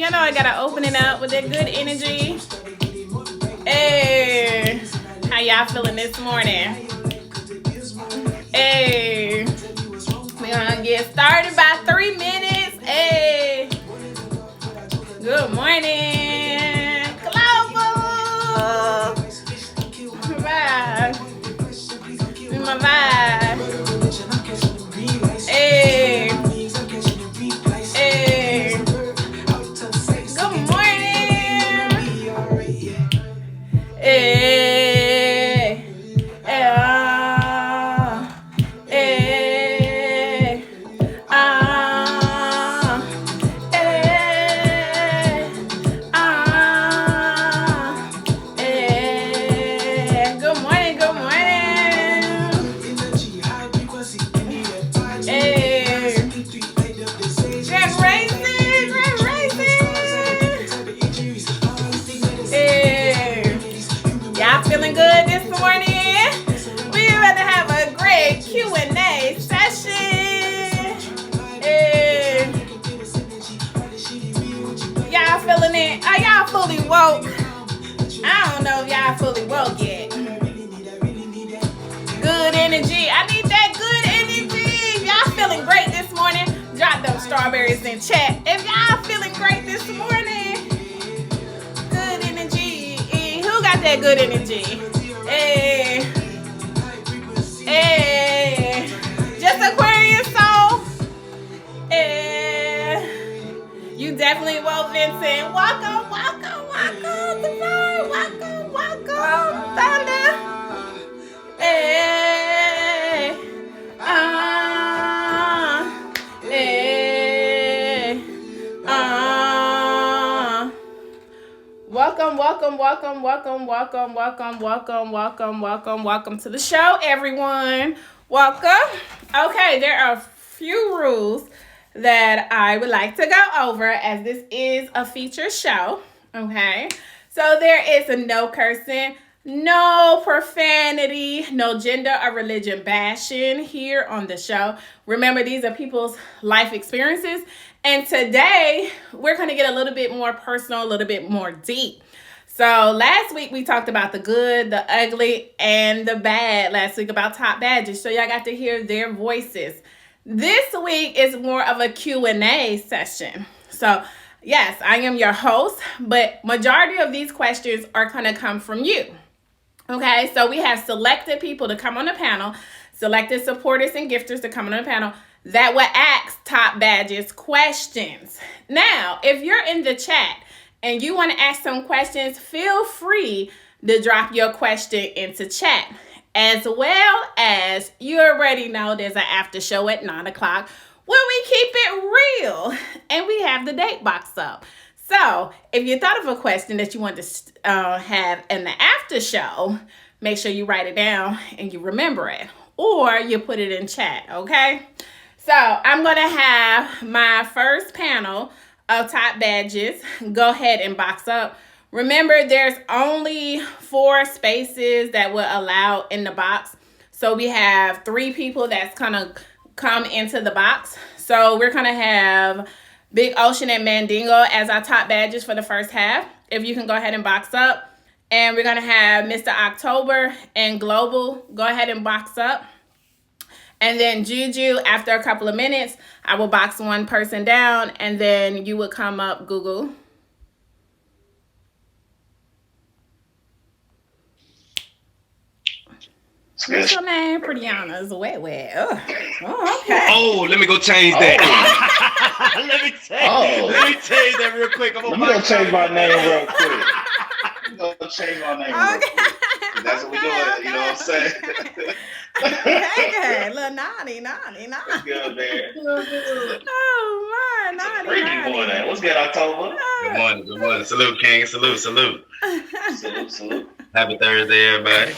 You know I gotta open it up with that good energy. Hey, how y'all feeling this morning? Hey, we're gonna get started by 3 minutes. Hey, good morning, Clover. Vibe, my vibe. Hey, hey, good morning. Hey, good morning, good morning. Hey, Grand Racing, Grand Racing. Hey, y'all feeling good this morning? We're about to have a great Q&A session. Hey, y'all feeling it? Are y'all fully woke? I don't know if y'all fully woke yet. Good energy. I need that good energy. Y'all feeling great this morning? Drop them strawberries in chat. If y'all feeling great this morning, good energy. Who got that good energy? Hey, hey, just Aquarius soul. Hey, you definitely woke, Vincent. Welcome, welcome, welcome, Divine. Welcome, welcome, Thunder. Hey, hey, welcome, welcome, welcome, welcome, welcome, welcome, welcome, welcome, welcome, welcome to the show, everyone. Welcome. Okay, there are a few rules that I would like to go over as this is a feature show. Okay, so there is a no cursing, no profanity, no gender or religion bashing here on the show. Remember, these are people's life experiences. And today, we're going to get a little bit more personal, a little bit more deep. So last week, we talked about the good, the ugly, and the bad. Last week about TopBadges. So y'all got to hear their voices. This week is more of a Q&A session. So yes, I am your host, but majority of these questions are going to come from you. Okay, so we have selected people to come on the panel, selected supporters and gifters to come on the panel that will ask TopBadges questions. Now, if you're in the chat and you want to ask some questions, feel free to drop your question into chat. As well as you already know there's an after show at 9 o'clock where we keep it real and we have the date box up. So if you thought of a question that you want to have in the after show, make sure you write it down and you remember it, or you put it in chat, okay? So I'm going to have my first panel of TopBadges go ahead and box up. Remember, there's only 4 spaces that will allow in the box. So we have 3 people that's going to come into the box. So we're going to have Big Ocean and Mandingo as our TopBadges for the first half. If you can go ahead and box up. And we're going to have Mr. October and Global go ahead and box up. And then Juju, after a couple of minutes, I will box one person down. And then you will come up, Google. What's your name? Prettyana's wet. Oh, okay. Oh, let me go change that. Let me change that real quick. Let me go change my name real quick. Real quick. That's what we doing. Okay. You know what I'm saying? Okay, little naughty. Good, man. Oh my, naughty. Morning. What's good, October? Good morning. Salute, King. Salute. Salute. Happy Thursday, everybody.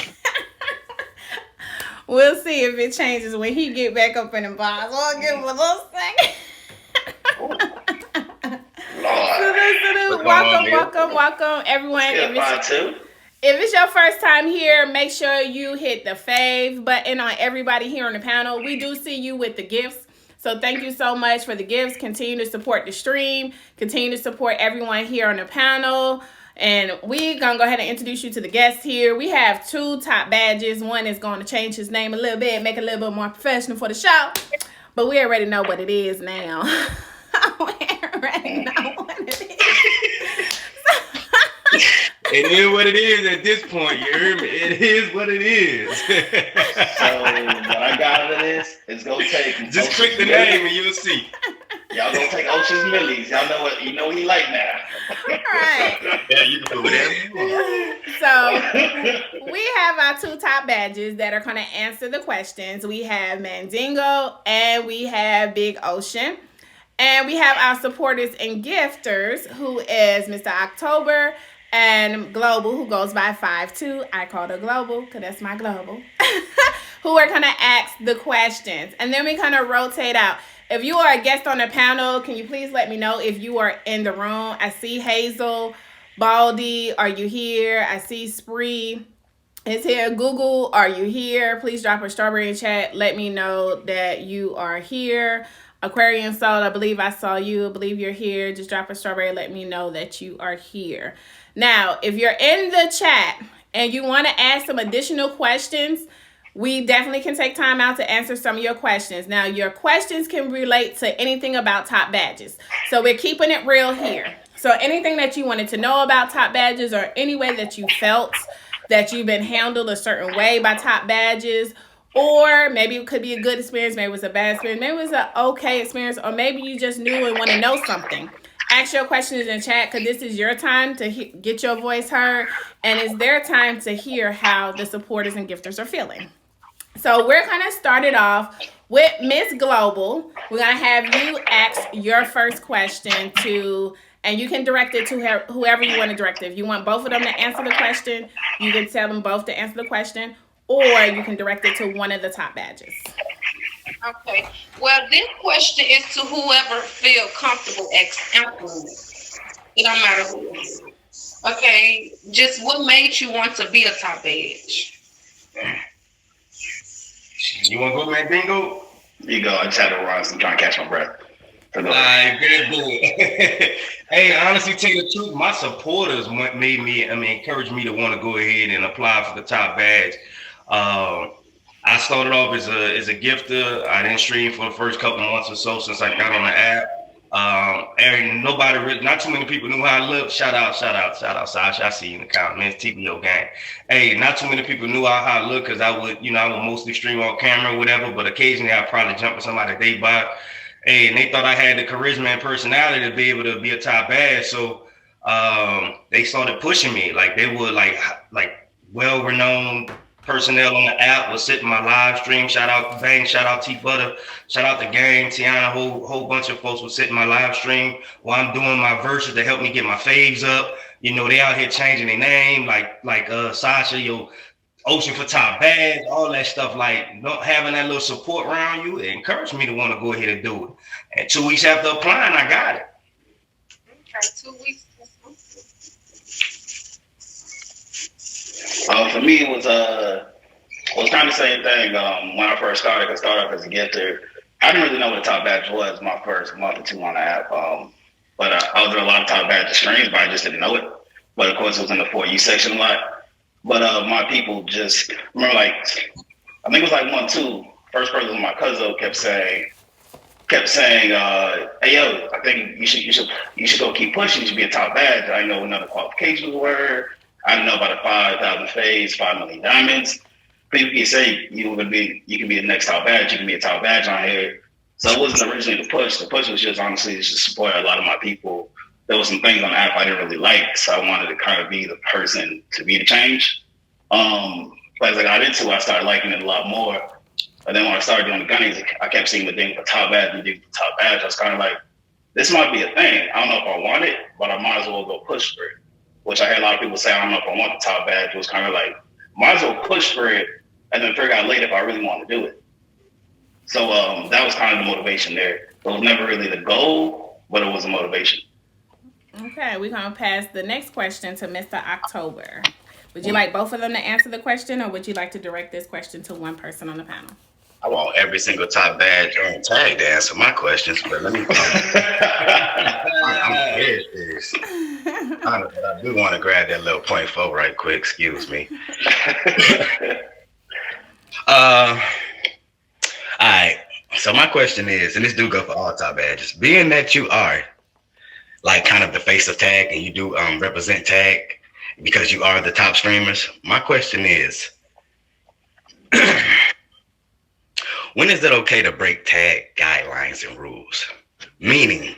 We'll see if it changes when he get back up in the box. We'll give him a little second. Welcome, everyone. If it's your first time here, make sure you hit the fave button on everybody here on the panel. We do see you with the gifts. So thank you so much for the gifts. Continue to support the stream. Continue to support everyone here on the panel. And we're going to go ahead and introduce you to the guests here. We have 2 top badges. One is going to change his name a little bit, make it a little bit more professional for the show. But we already know what it is now. We already know what it is. It is what it is at this point, you hear me? It is what it is. So what I got out of this is go take just click the name and you'll see. Y'all go take Ocean's Millies. Y'all know what he like now. Right. Yeah, you can do whatever you want. So we have our 2 top badges that are going to answer the questions. We have Mandingo and we have Big Ocean. And we have our supporters and gifters, who is Mr. October and Global, who goes by 5'2". I call her Global because that's my Global. Who are going to ask the questions. And then we kind of rotate out. If you are a guest on the panel, can you please let me know if you are in the room? I see Hazel, Baldy, are you here? I see Spree is here. Google, are you here? Please drop a strawberry in chat. Let me know that you are here. Aquarian Soul, I believe I saw you. I believe you're here. Just drop a strawberry. Let me know that you are here. Now, if you're in the chat and you want to ask some additional questions, we definitely can take time out to answer some of your questions. Now, your questions can relate to anything about Top Badges. So we're keeping it real here. So anything that you wanted to know about Top Badges, or any way that you felt that you've been handled a certain way by Top Badges, or maybe it could be a good experience, maybe it was a bad experience, maybe it was an okay experience, or maybe you just knew and want to know something. Ask your questions in chat, because this is your time to get your voice heard, and it's their time to hear how the supporters and gifters are feeling. So we're going to start it off with Miss Global. We're going to have you ask your first question to, and you can direct it to whoever you want to direct it. If you want both of them to answer the question, you can tell them both to answer the question, or you can direct it to one of the top badges. Okay. Well, this question is to whoever feel comfortable answering it. It don't matter who. Okay. Just what made you want to be a top badge? You want to go, Mandingo? You go. I just had to run, so I'm trying to catch my breath. All right, good. Hey, honestly, tell you the truth, my supporters encouraged me to want to go ahead and apply for the top badge. I started off as a gifter. I didn't stream for the first couple of months or so since I got on the app. And not too many people knew how I looked. Shout out, Sasha. I see you in the comments, TBO gang. Hey, not too many people knew how I looked, because I would mostly stream on camera or whatever, but occasionally I'd probably jump with somebody they bought. Hey, and they thought I had the charisma and personality to be able to be a top badge. So they started pushing me. Like, they would like well-renowned personnel on the app was sitting my live stream. Shout out Bang, shout out T Butter, shout out the gang, Tiana, whole bunch of folks was sitting my live stream while I'm doing my verses to help me get my faves up. You know, they out here changing their name, like Sasha, Ocean for Top Badge, all that stuff. Like, not having that little support around you, it encouraged me to want to go ahead and do it. And 2 weeks after applying, I got it. Okay, 2 weeks. For me, it was kind of the same thing. When I first started, I started off as a gifter. I didn't really know what a top badge was my first month or 2 on the app. But I was doing a lot of top badge streams, but I just didn't know it. But of course, it was in the 4U section a lot. But my people just remember, like, I think it was like 1-2. First person, my cousin kept saying, "Hey yo, I think you should go keep pushing. You should be a top badge." I didn't know what none of the qualifications were. I didn't know about the 5,000 phase, 5 million diamonds. People can say you can be the next top badge. You can be a top badge on here. So it wasn't originally the push. The push was just honestly just to support a lot of my people. There was some things on the app I didn't really like, so I wanted to kind of be the person to be the change. But as I got into it, I started liking it a lot more. And then when I started doing the gunnies, I kept seeing the thing for top badge and the top badge. I was kind of like, this might be a thing. I don't know if I want it, but I might as well go push for it. Which I heard a lot of people say, I don't know if I want the top badge. It was kind of like, might as well push for it and then figure out later if I really want to do it. So that was kind of the motivation there. It was never really the goal, but it was a motivation. Okay, we're going to pass the next question to Mr. October. Would you like both of them to answer the question, or would you like to direct this question to one person on the panel? I want every single top badge on tag to answer my questions, but let me. I'm very serious. I do want to grab that little point four right quick. Excuse me. All right. So my question is, and this do go for all top badges. Being that you are like kind of the face of tag and you do represent tag because you are the top streamers, my question is, when is it okay to break tag guidelines and rules? Meaning,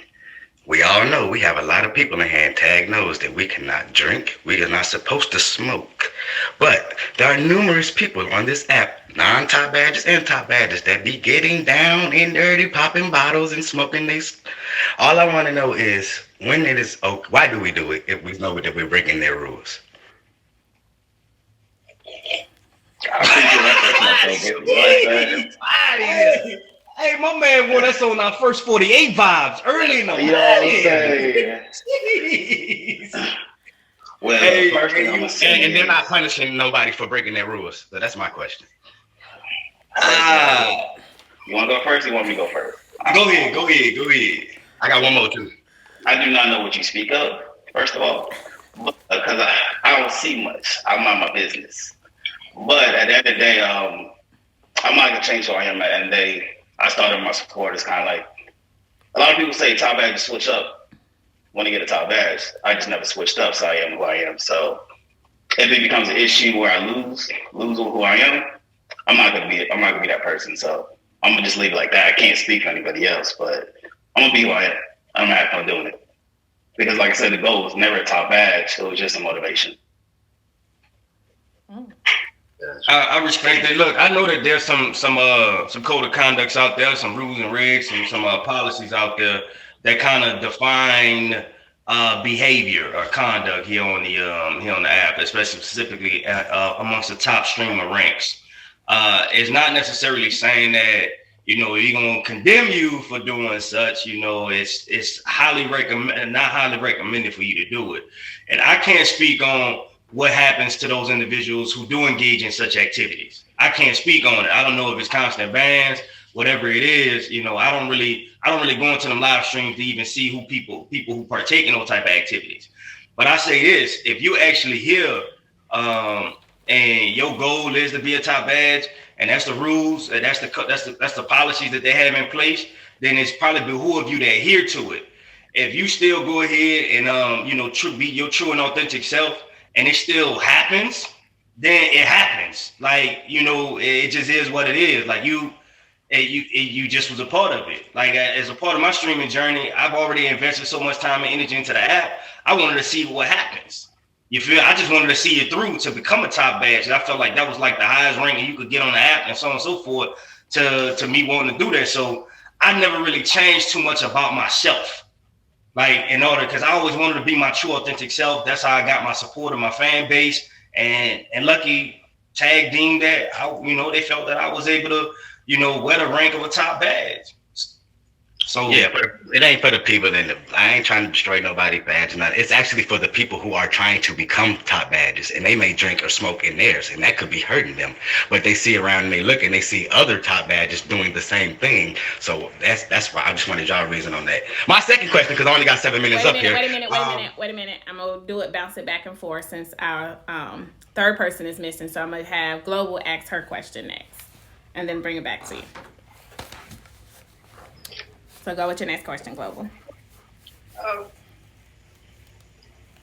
we all know we have a lot of people in here, and tag knows that we cannot drink, we are not supposed to smoke. But there are numerous people on this app, non-top badges and top badges, that be getting down and dirty, popping bottles and smoking these. All I want to know is when it is okay, why do we do it if we know that we're breaking their rules? I think that's my favorite. Hey, my man won us on our first 48 vibes early in the morning. Well, hey, first thing I'm gonna say, and they're not punishing nobody for breaking their rules. So that's my question. You want to go first? Or you want me to go first? Go ahead. I got one more too. I do not know what you speak of. First of all, because I don't see much. I mind my business. But at the end of the day, I'm not gonna change who I am. At the end of the day, I started my supporters kind of like a lot of people say top badges switch up when they get a top badge. I just never switched up, so I am who I am. So if it becomes an issue where I lose who I am, I'm not gonna be that person. So I'm gonna just leave it like that. I can't speak for anybody else, but I'm gonna be who I am. I'm gonna have fun doing it because, like I said, the goal was never a top badge. It was just a motivation. I respect it. Look, I know that there's some code of conducts out there, some rules and regs, and some policies out there that kind of define behavior or conduct here on the app, especially specifically amongst the top streamer ranks. It's not necessarily saying that we're gonna condemn you for doing such. It's not highly recommended for you to do it, and I can't speak on what happens to those individuals who do engage in such activities. I can't speak on it. I don't know if it's constant bans, whatever it is. I don't really go into them live streams to even see who people who partake in those type of activities. But I say this: if you actually here and your goal is to be a top badge, and that's the rules, and that's the policies that they have in place, then it's probably behoove you to adhere to it. If you still go ahead and be your true and authentic self, and it still happens, then it happens. Like, it just is what it is. Like you just was a part of it. Like as a part of my streaming journey, I've already invested so much time and energy into the app. I wanted to see what happens. You feel? I just wanted to see it through to become a top badge. And I felt like that was like the highest ranking you could get on the app and so on and so forth to me wanting to do that. So I never really changed too much about myself. Like because I always wanted to be my true authentic self. That's how I got my support of my fan base, and lucky tag deemed that they felt that I was able to wear the rank of a top badge. So yeah, but it ain't for the people I ain't trying to destroy nobody's badge. It's actually for the people who are trying to become top badges, and they may drink or smoke in theirs, and that could be hurting them. But they see around and they look and they see other top badges doing the same thing. So that's why I just wanted y'all reason on that. My second question, because I only got 7 minutes up here. Wait a minute. I'm gonna do it, bounce it back and forth since our third person is missing. So I'm gonna have Global ask her question next, and then bring it back to you. So go with your next question, Global.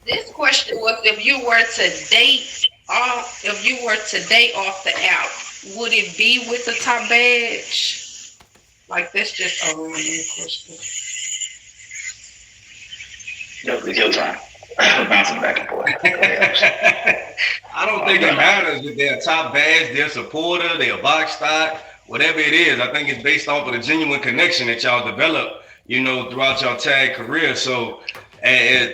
This question was if you were to date off the app, would it be with the top badge? Like that's just a random question. It's your time. Bouncing back and forth. I don't think it matters if they're a top badge, they're a supporter, they're a box stock. Whatever it is, I think it's based off of the genuine connection that y'all develop, throughout y'all tag career. So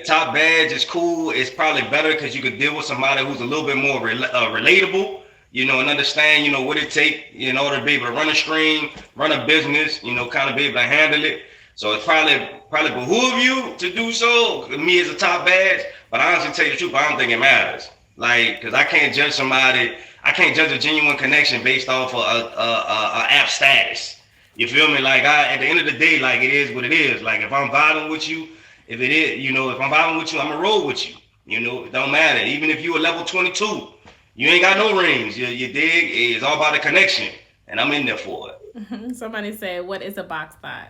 top badge is cool. It's probably better because you could deal with somebody who's a little bit more relatable, and understand, what it takes in order to be able to run a stream, run a business, kind of be able to handle it. So it's probably behoove you to do so, me as a top badge. But I honestly tell you the truth, I don't think it matters. Like, because I can't judge somebody. I can't judge a genuine connection based off of a app status. You feel me? Like at the end of the day, like it is what it is. Like if I'm vibing with you, if it is, if I'm vibing with you, I'm gonna roll with you. It don't matter. Even if you a level 22, you ain't got no rings. You dig? It's all about the connection, and I'm in there for it. Somebody said, "What is a box thought?"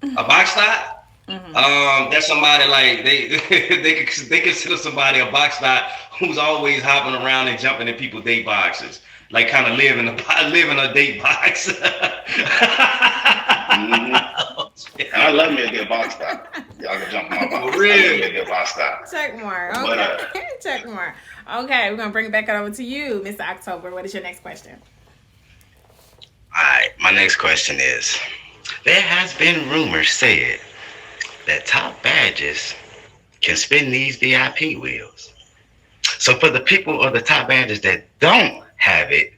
A box thought? That's somebody like they consider somebody a box thought who's always hopping around and jumping in people's date boxes, like kind of live in a date box. And I love me a good box stop. Y'all can jump in my box. Really? I love me a good box stop. Check mark. But, Okay. Check mark. Okay, we're gonna bring it back over to you, Mr. October. What is your next question? All right, my next question is: there has been rumors said that TopBadges can spin these VIP wheels. So for the people of the TopBadges that don't have it,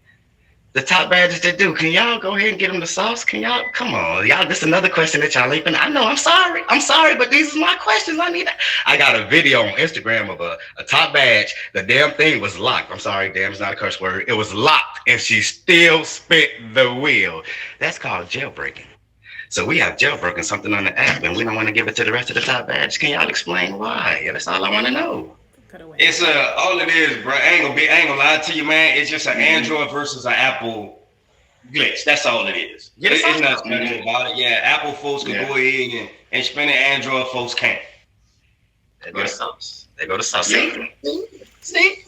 the TopBadges that do, can y'all go ahead and get them the sauce? Can y'all, come on, y'all, this is another question that y'all ain't been, I know, I'm sorry, but these are my questions. I got a video on Instagram of a top badge. The damn thing was locked. I'm sorry, damn, it's not a curse word. It was locked and she still spit the wheel. That's called jailbreaking. So we have jailbroken something on the app and we don't want to give it to the rest of the TopBadges. Can y'all explain why? Yeah, that's all I want to know. It's all it is, bro. I ain't gonna lie to you, man. It's just an Android versus an Apple glitch. That's all it is. Yeah, it's nothing special about it. Yeah, Apple folks can go ahead and spin it. Android folks can't. There go the sauce. There go the sauce. Yeah. See?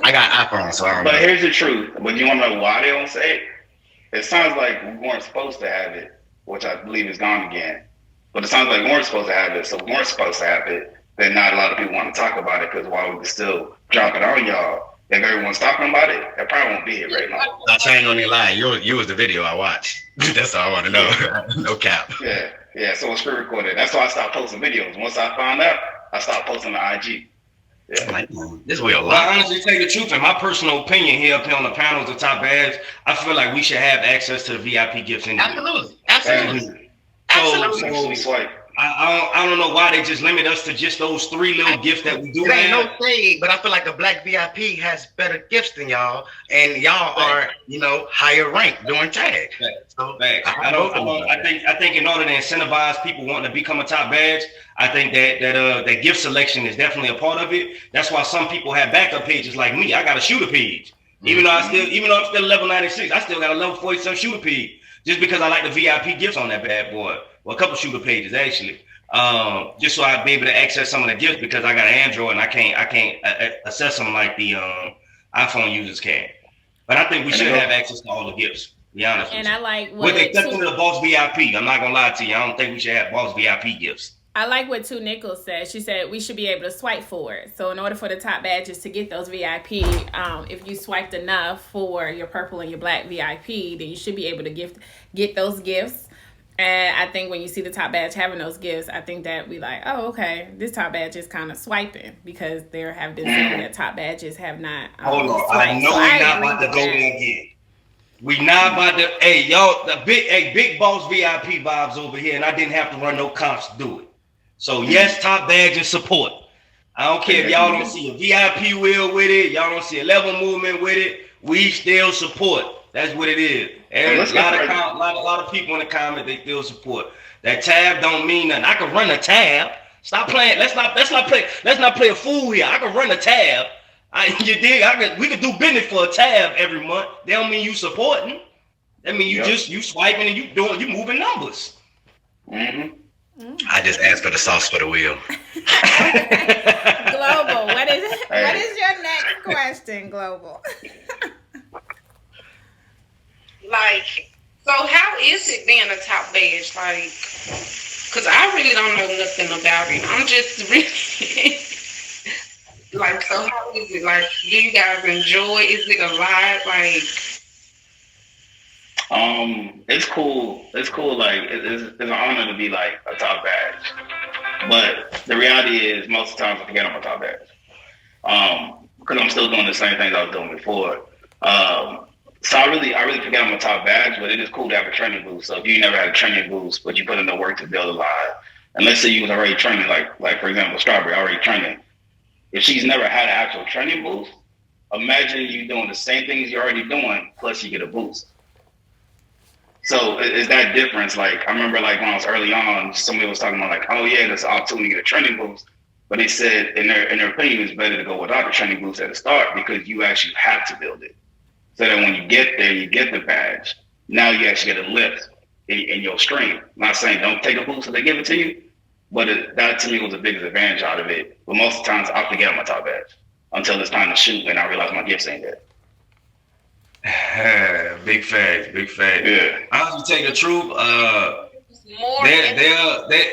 I got iPhone, so I don't But know. here's the truth. But you want to know why they don't say it? It sounds like we weren't supposed to have it, which I believe is gone again. But it sounds like we weren't supposed to have it, so we weren't supposed to have it. Then not a lot of people want to talk about it because while we can still drop it on y'all, if everyone's talking about it, it probably won't be here right now. I ain't gonna lie. You was the video I watched. That's all I want to know. No cap. Yeah. So it's pre-recorded. That's why I stopped posting videos. Once I found out, I stopped posting the IG. Yeah. Like, this wheel But locked. honestly, tell you the truth, in my personal opinion here up here on the panels of Top Badge, I feel like we should have access to the VIP gifts anyway. Absolutely. So swipe. I don't know why they just limit us to just those 3 little gifts that we do It ain't have. no shade, but I feel like a black VIP has better gifts than y'all, and y'all are, higher ranked doing tag. So I think in order to incentivize people wanting to become a top badge, I think that gift selection is definitely a part of it. That's why some people have backup pages like me. I got a shooter page. Even though I'm still level 96, I still got a level 47 shooter page. Just because I like the VIP gifts on that bad boy. Well, a couple shooter pages actually. Just so I'd be able to access some of the gifts because I got an Android and I can't access them like the iPhone users can. But I think we should have access to all the gifts. To be honest. And I like with the exception of the Boss VIP. I'm not gonna lie to you. I don't think we should have Boss VIP gifts. I like what Two Nichols said. She said we should be able to swipe for it. So in order for the top badges to get those VIP, if you swiped enough for your purple and your black VIP, then you should be able to get those gifts. And I think when you see the top badge having those gifts, I think that we like, oh, okay, this top badge is kind of swiping because there have been some that top badges have not. Hold on, swiped. I know So we're not about to go there again. We not about to. Hey, y'all, the big boss VIP vibes over here, and I didn't have to run no comps to do it. So yes, top badge and support. I don't care if y'all don't see a VIP wheel with it, y'all don't see a level movement with it. We still support. That's what it is. And a lot of people in the comment they still support. That tab don't mean nothing. I can run a tab. Stop playing. Let's not play a fool here. I can run a tab. You dig? We could do business for a tab every month. That don't mean you supporting. That mean you swiping and you moving numbers. Mm-hmm. I just asked for the sauce for the wheel. Global, what is your next question, Global? So how is it being a top badge? Because I really don't know nothing about it. I'm just really so how is it? Do you guys enjoy? Is it a lot? It's cool. It's cool. It's an honor to be a top badge. But the reality is, most of the time I forget I'm a top badge. Because I'm still doing the same things I was doing before. So I really forget I'm a top badge, but it is cool to have a training boost. So if you never had a training boost, but you put in the work to build a live, and let's say you was already training, like for example, Strawberry already training. If she's never had an actual training boost, Imagine you doing the same things you're already doing, plus you get a boost. So is that difference? Like I remember, like when I was early on, somebody was talking about like, oh yeah, there's an opportunity to get a training boost, but they said in their opinion, it's better to go without the training boost at the start because you actually have to build it. So that when you get there, you get the badge. Now you actually get a lift in your stream. I'm not saying don't take a boost if they give it to you, but that to me was the biggest advantage out of it. But most of the times I forget my top badge until it's time to shoot and I realize my gifts ain't there. Big fact, big fact. Yeah. I'll just tell you the truth. More. They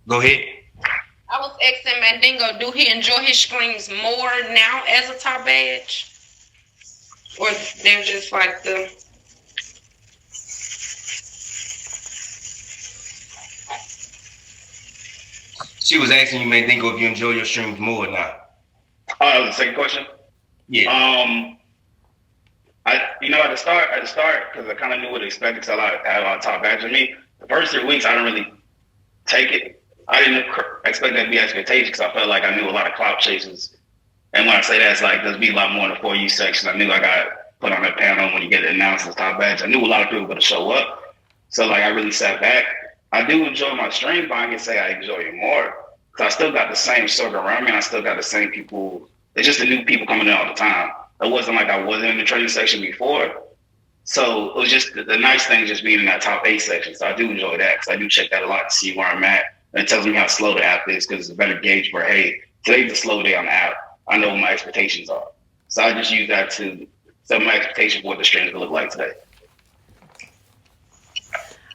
go ahead. I was asking Mandingo, do he enjoy his streams more now as a top badge? Or they're just like the... She was asking you, Mandingo, if you enjoy your streams more or not. The second question? Yeah. At the start, because I kind of knew what to expect because I had a lot of top badges with me. The first 3 weeks, I didn't really take it. I didn't expect that to be expectations because I felt like I knew a lot of clout chasers. And when I say that, it's like there's be a lot more in the 4U section. I knew I got put on that panel when you get announced as top badge. I knew a lot of people were going to show up. So like I really sat back. I do enjoy my stream, but I can say I enjoy it more because I still got the same circle around me. And I still got the same people. It's just the new people coming in all the time. It wasn't like I wasn't in the training section before. So it was just the nice thing just being in that top 8 section. So I do enjoy that because I do check that a lot to see where I'm at. And it tells me how slow the app is because it's a better gauge for, hey, today's a slow day on the app. I know what my expectations are. So I just use that to set my expectation for what the stream is going to look like today.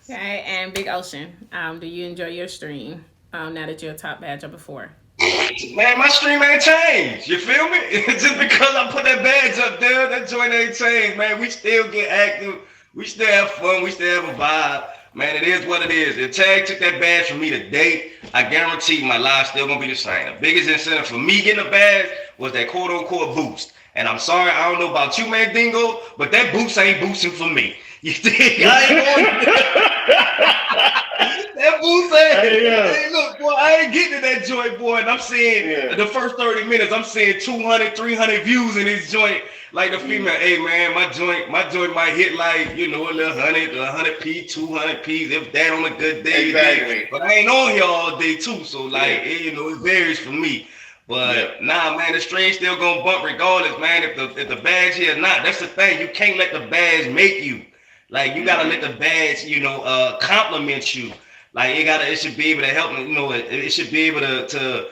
Okay, and Big Ocean, do you enjoy your stream now that you're a top badge or before? Man, my stream ain't changed. You feel me? Just because I put that badge up there, that joint ain't changed, man. We still get active. We still have fun. We still have a vibe. Man, it is what it is. If Tag took that badge from me today, I guarantee my life still gonna be the same. The biggest incentive for me getting a badge was that quote unquote boost. And I'm sorry, I don't know about you, Mandingo, but that boost ain't boosting for me. You think I ain't going that boost ain't. Hey, look, boy, I ain't getting to that joint, boy. And I'm seeing the first 30 minutes, I'm seeing 200, 300 views in this joint. Like the female, hey man, my joint might hit like, you know, a little 100p, 200p, if that on a good day. Exactly. But I ain't on here all day too, so like, it varies for me. But nah, man, the stream still gonna bump regardless, man. If the badge here or not, that's the thing. You can't let the badge make you. Like you gotta let the badge, compliment you. Like it should be able to help, it should be able to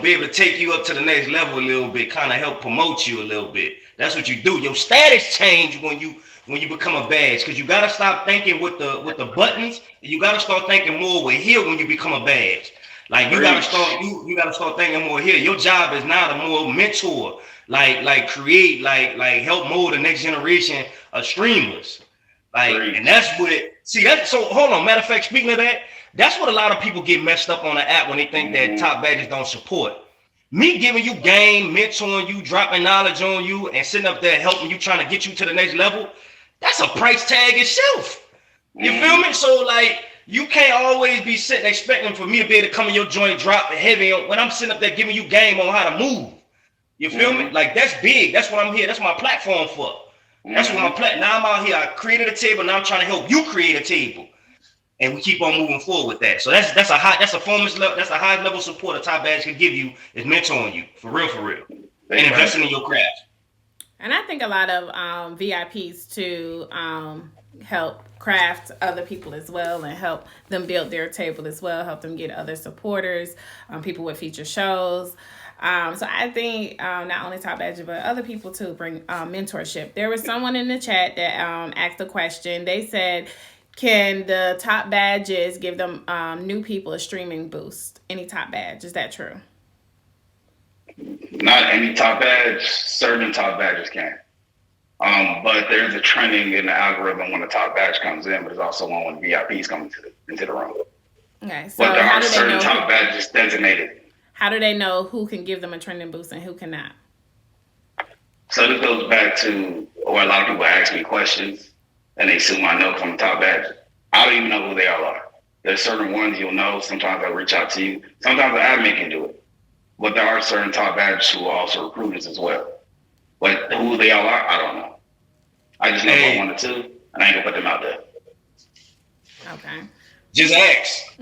be able to take you up to the next level a little bit, kind of help promote you a little bit. That's what you do. Your status change when you become a badge, because you gotta stop thinking with the buttons. You gotta start thinking more with here when you become a badge. Like you gotta start thinking more here. Your job is now to more mentor, like create, like help mold the next generation of streamers. Like, and that's what so hold on. Matter of fact, speaking of that, that's what a lot of people get messed up on the app when they think that top badges don't support. Me giving you game, mentoring you, dropping knowledge on you, and sitting up there helping you, trying to get you to the next level, that's a price tag itself. You feel me? So like, you can't always be sitting expecting for me to be able to come in your joint, drop heavy when I'm sitting up there giving you game on how to move. You feel me? Like that's big. That's what I'm here. That's my platform for. That's what now I'm out here. I created a table. Now I'm trying to help you create a table, and we keep on moving forward with that. So that's a performance level. That's a high level support a top badge can give you, is mentoring you for real, and investing in your craft. And I think a lot of VIPs too help craft other people as well, and help them build their table as well. Help them get other supporters, people with feature shows. So I think not only top badges but other people too bring mentorship. There was someone in the chat that asked a question. They said, can the top badges give them new people a streaming boost? Any top badge, is that true? Not any top badge. Certain top badges can. But there's a trending in the algorithm when the top badge comes in, but there's also one when VIPs come into the room. Okay, so but there are certain top badges designated. How do they know who can give them a trending boost and who cannot? So this goes back to where a lot of people ask me questions and they assume I know from the top badge. I don't even know who they all are. There's certain ones you'll know. Sometimes I'll reach out to you. Sometimes the admin can do it. but there are certain top badges who are also recruiters as well. But who they all are, I don't know. I just know about one or two, and I ain't gonna put them out there. Okay. Just ask.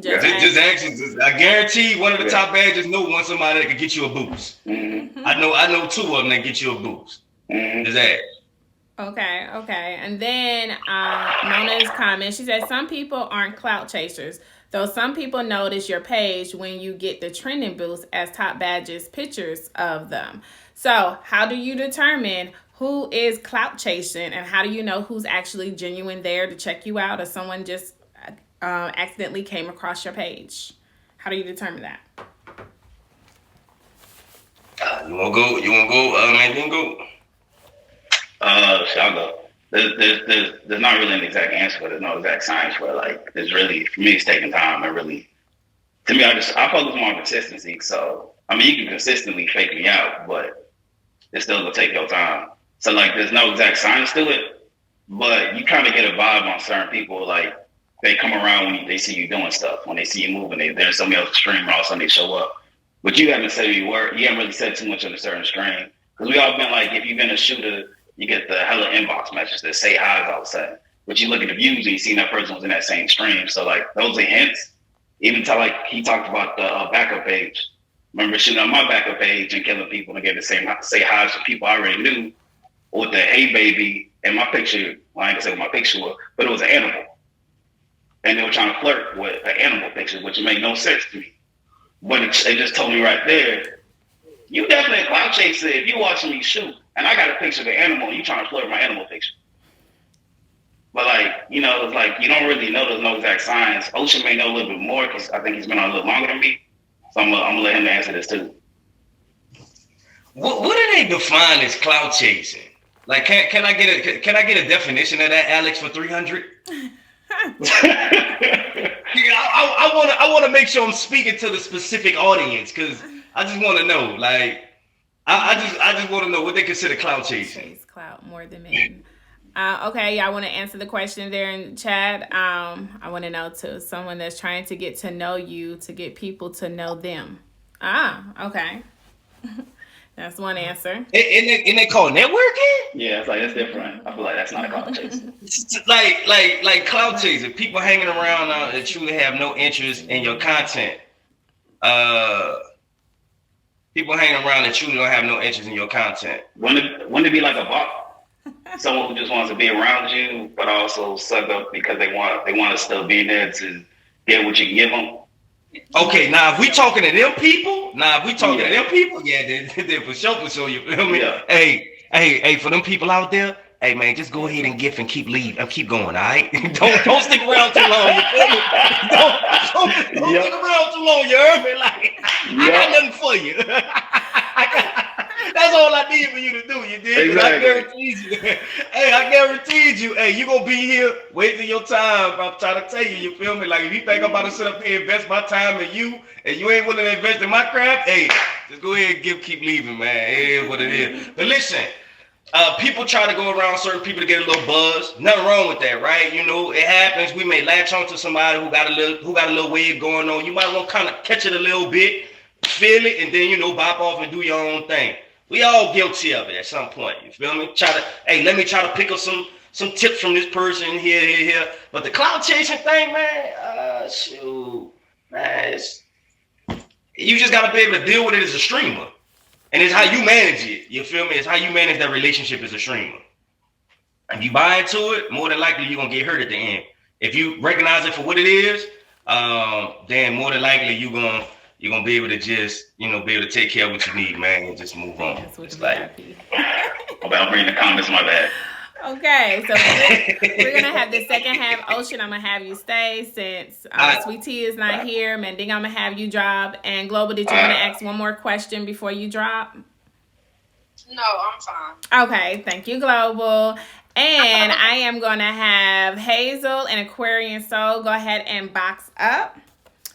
Just Yeah. Just ask. I guarantee one of the top badges know one somebody that can get you a boost. Mm-hmm. I know two of them that get you a boost. Mm-hmm. Just ask. Okay. And then Mona's comment, she said, some people aren't clout chasers, though some people notice your page when you get the trending boost as top badges pictures of them. So how do you determine who is clout chasing, and how do you know who's actually genuine there to check you out, or someone just accidentally came across your page? How do you determine that? You want to go? You want to go? Man, you can go. I'll go. There's not really an exact answer, but there's no exact science for it. Like, there's really, for me, it's taking time. And really, to me, I focus more on consistency. So, I mean, you can consistently fake me out, but it's still gonna take your time. So, like, there's no exact science to it, but you kind of get a vibe on certain people. Like, they come around when they see you doing stuff, when they see you moving. There's somebody else stream, all of a sudden they show up. But you haven't said any word. You haven't really said too much on a certain stream. Because we all been like, if you've been a shooter, you get the hella inbox messages that say hi's all of a sudden. But you look at the views and you see that person was in that same stream. So, like, those are hints. Even to, like, he talked about the backup page. Remember shooting on my backup page and killing people and getting the same say hi's to people I already knew with the hey baby and my picture. Well, I ain't gonna say what my picture was, but it was an animal. And they were trying to flirt with an animal picture, which made no sense to me. But it just told me right there, you definitely a clout chaser if you watching me shoot. And I got a picture of an animal and you trying to flirt with my animal picture. But, like, you know, it's like you don't really know, there's no exact science. Ocean may know a little bit more because I think he's been on a little longer than me. So I'm gonna let him answer this too. What do they define as clout chasing? Like, can I get a definition of that, Alex, for 300? I want to make sure I'm speaking to the specific audience, because I just want to know. Like, I just want to know what they consider clout chasing. Chase clout more than men. Okay, y'all want to answer the question there in chat? I want to know too. Someone that's trying to get to know you, to get people to know them. Okay. That's one answer. And they call networking? Yeah, it's like, that's different. I feel like that's not a clout chaser. like clout chasing. People hanging around that truly have no interest in your content. People hanging around that truly don't have no interest in your content. Wouldn't it be like a bot? Someone who just wants to be around you, but also suck up because they want to still be there to get what you can give them. Okay, now if we talking to them people, yeah, then for sure, you feel me? Yeah. Hey, for them people out there, hey man, just go ahead and gift and keep going, all right? don't stick around too long, you feel me? Don't stick around too long, you heard me? Like, I got nothing for you. That's all I need for you to do, you did? Exactly. I guaranteed you, hey, you gonna be here wasting your time. I'm trying to tell you, you feel me? Like, if you think I'm about to sit up here and invest my time in you, and you ain't willing to invest in my craft, hey, just go ahead and keep leaving, man. It is what it is. But listen, people try to go around certain people to get a little buzz. Nothing wrong with that, right? You know, it happens. We may latch on to somebody who got a little wave going on. You might want to kind of catch it a little bit, feel it, and then, you know, bop off and do your own thing. We all guilty of it at some point. You feel me? Let me try to pick up some tips from this person here. But the clout chasing thing, man, shoot, man, you just gotta be able to deal with it as a streamer. And it's how you manage it. You feel me? It's how you manage that relationship as a streamer. If you buy into it, more than likely you're gonna get hurt at the end. If you recognize it for what it is, then more than likely you're gonna be able to just, you know, be able to take care of what you need, man, and just move on. It's like, I'm reading the comments, my bad. Okay, so we're gonna have the second half. Ocean, I'm gonna have you stay since Sweet Tea is not here. Mending, I'm gonna have you drop. And Global, did you want to ask one more question before you drop? No, I'm fine. Okay, thank you, Global. And I am gonna have Hazel and Aquarian Soul go ahead and box up.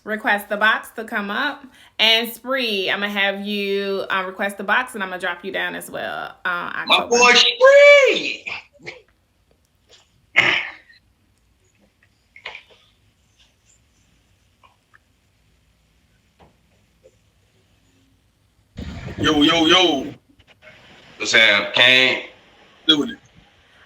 Request the box to come up. And Spree, I'm going to have you request the box, and I'm going to drop you down as well. my boy Spree! Yo, yo, yo. What's up, Kane? Doing it.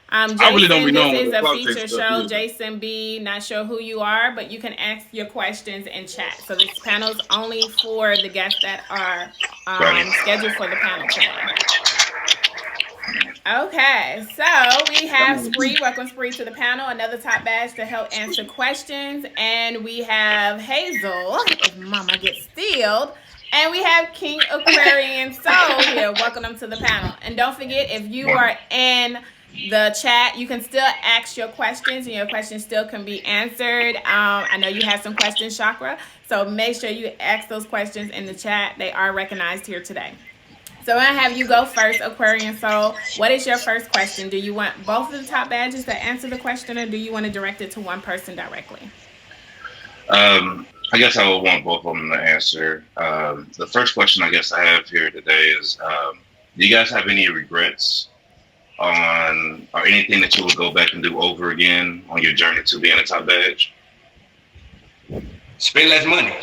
I really don't be Jason, this knowing what is the a cloud chase feature stuff show. is. Jason B, not sure who you are, but you can ask your questions in chat. So this panel's only for the guests that are Right. scheduled for the panel today. Okay, so we have Spree. Welcome, Spree, to the panel. Another top badge to help answer questions. And we have Hazel, if Mama gets stealed. And we have King Aquarian Soul here. Welcome them to the panel. And don't forget, if you are in the chat, you can still ask your questions, and your questions still can be answered. I know you have some questions, Chakra. So make sure you ask those questions in the chat. They are recognized here today. So I'm gonna have you go first, Aquarian Soul. What is your first question? Do you want both of the top badges to answer the question, or do you want to direct it to one person directly? I guess I would want both of them to answer. The first question I guess I have here today is, do you guys have any regrets on or anything that you would go back and do over again on your journey to being a top badge? Spend less money.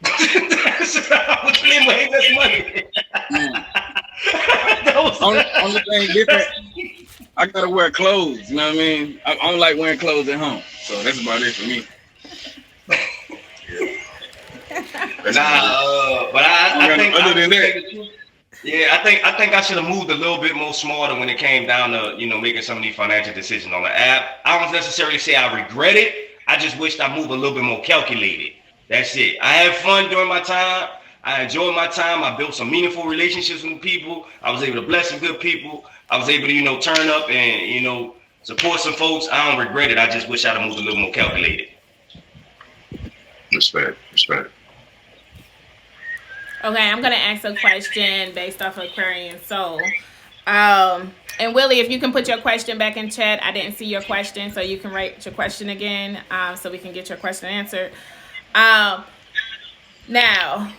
I was spending way less money. That was Only thing different, I gotta wear clothes. You know what I mean? I don't like wearing clothes at home, so that's about it for me. But I think other than that, yeah, I think I should have moved a little bit more smarter when it came down to making some of these financial decisions on the app. I don't necessarily say I regret it. I just wished I moved a little bit more calculated. That's it. I had fun during my time. I enjoyed my time. I built some meaningful relationships with people. I was able to bless some good people. I was able to turn up and support some folks. I don't regret it. I just wish I'd have moved a little more calculated. Respect. Okay, I'm gonna ask a question based off of Aquarian Soul. And Willie, if you can put your question back in chat, I didn't see your question, so you can write your question again, so we can get your question answered. Now,